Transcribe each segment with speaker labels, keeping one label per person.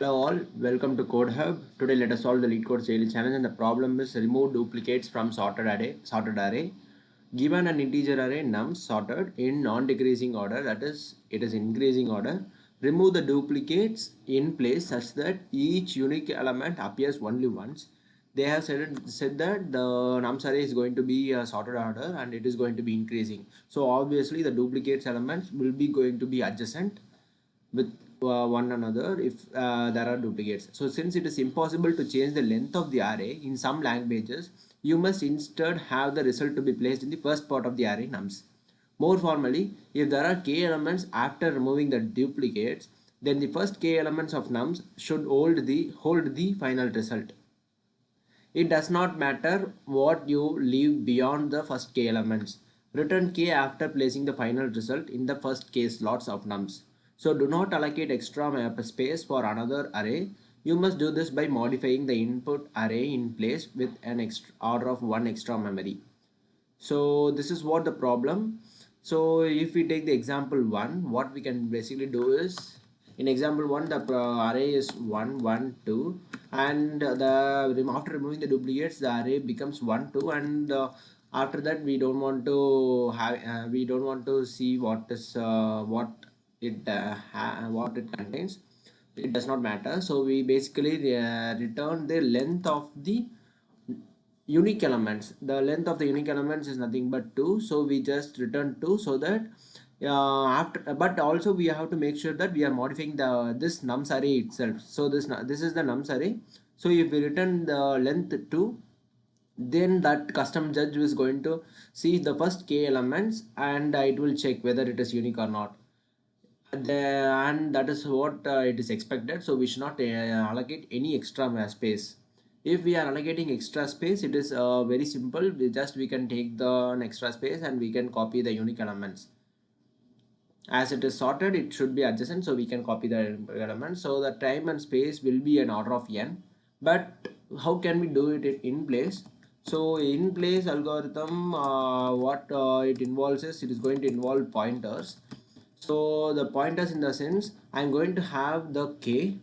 Speaker 1: Hello all, welcome to Code Hub. Today let us solve the lead codes daily challenge, and the problem is remove duplicates from sorted array. Given an integer array num sorted in non-decreasing order, that is it is increasing order. Remove the duplicates in place such that each unique element appears only once. They have said that the nums array is going to be a sorted order and it is going to be increasing. So obviously the duplicates elements will be going to be adjacent with one another if there are duplicates. So since it is impossible to change the length of the array in some languages, you must instead have the result to be placed in the first part of the array nums. More formally, if there are k elements after removing the duplicates, then the first k elements of nums should hold the final result. It does not matter what you leave beyond the first k elements. Return k after placing the final result in the first k slots of nums. So do not allocate extra map space for another array. You must do this by modifying the input array in place with an extra order of one extra memory. So this is what the problem. So if we take the example 1, what we can basically do is, in example 1 the array is 1 1 2, and the after removing the duplicates the array becomes 1 2, and after that we don't want to see what it contains. It does not matter, so we basically return the length of the unique elements. The length of the unique elements is nothing but 2, so we just return 2, so that after, but also we have to make sure that we are modifying this nums array itself. So this is the nums array. So if we return the length 2, then that custom judge is going to see the first k elements, and it will check whether it is unique or not. And that is what it is expected. So we should not allocate any extra space. If we are allocating extra space, it is very simple. We can take the extra space and we can copy the unique elements. As it is sorted, it should be adjacent, so we can copy the elements. So the time and space will be an order of n. But how can we do it in place? So in place algorithm, what it involves is, it is going to involve pointers. So the pointers, in the sense, I'm going to have the k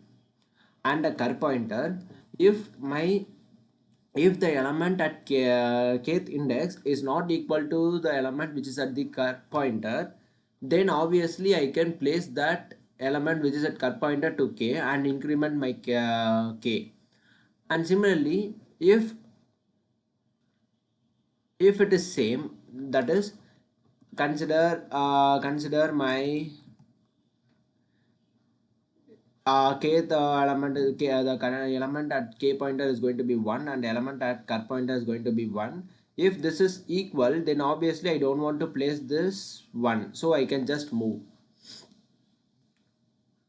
Speaker 1: and a cur pointer. If the element at kth index is not equal to the element which is at the cur pointer, then obviously I can place that element which is at cur pointer to k and increment my k. And similarly, if it is same, that is, consider my kth element the current element at k pointer is going to be 1 and element at cur pointer is going to be 1. If this is equal, then obviously I don't want to place this 1, so I can just move.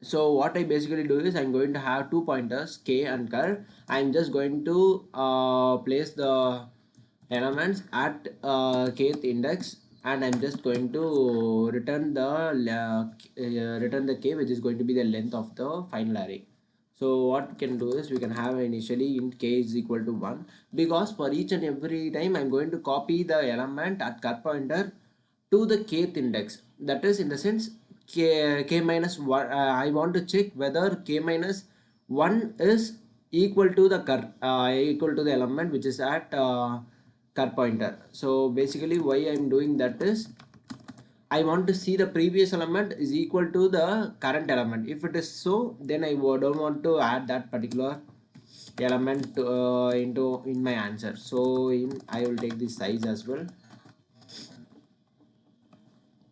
Speaker 1: So what I basically do is, I'm going to have two pointers k and cur. I'm just going to place the elements at kth index, and I'm just going to return the k, which is going to be the length of the final array. So what we can do is, we can have initially int k is equal to 1, because for each and every time I'm going to copy the element at cur pointer to the kth index. That is, in the sense, k minus 1, I want to check whether k minus 1 is equal to the equal to the element which is at cur pointer. So basically why I'm doing that is, I want to see the previous element is equal to the current element. If it is so, then I don't want to add that particular element in my answer. So I will take the size as well.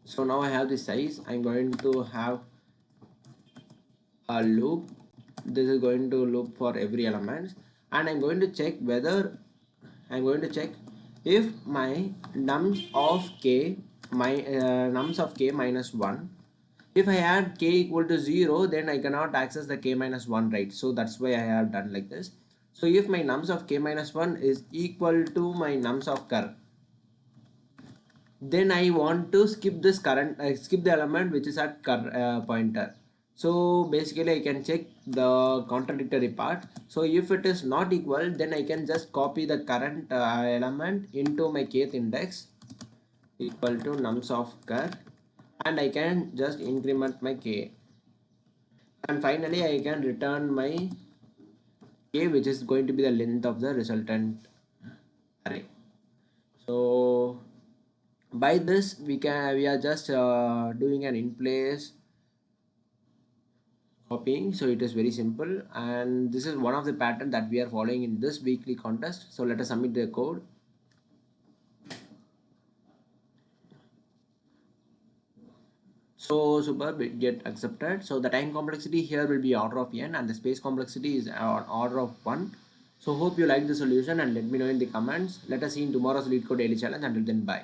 Speaker 1: So now I have the size. I'm going to have a loop. This is going to loop for every element, and I'm going to check if my nums of k minus 1, if I add k equal to 0, then I cannot access the k minus 1, right? So that's why I have done like this. So if my nums of k minus 1 is equal to my nums of cur, then I want to skip skip the element which is at pointer. So basically I can check the contradictory part. So if it is not equal, then I can just copy the current element into my kth index equal to nums of cur, and I can just increment my k. and finally I can return my k, which is going to be the length of the resultant array. So by this we are just doing an in place copying, so it is very simple, and this is one of the pattern that we are following in this weekly contest. So let us submit the code. So superb, it get accepted. So the time complexity here will be order of n, and the space complexity is on order of 1. So hope you like the solution and let me know in the comments. Let us see in tomorrow's LeetCode daily challenge. Until then, bye.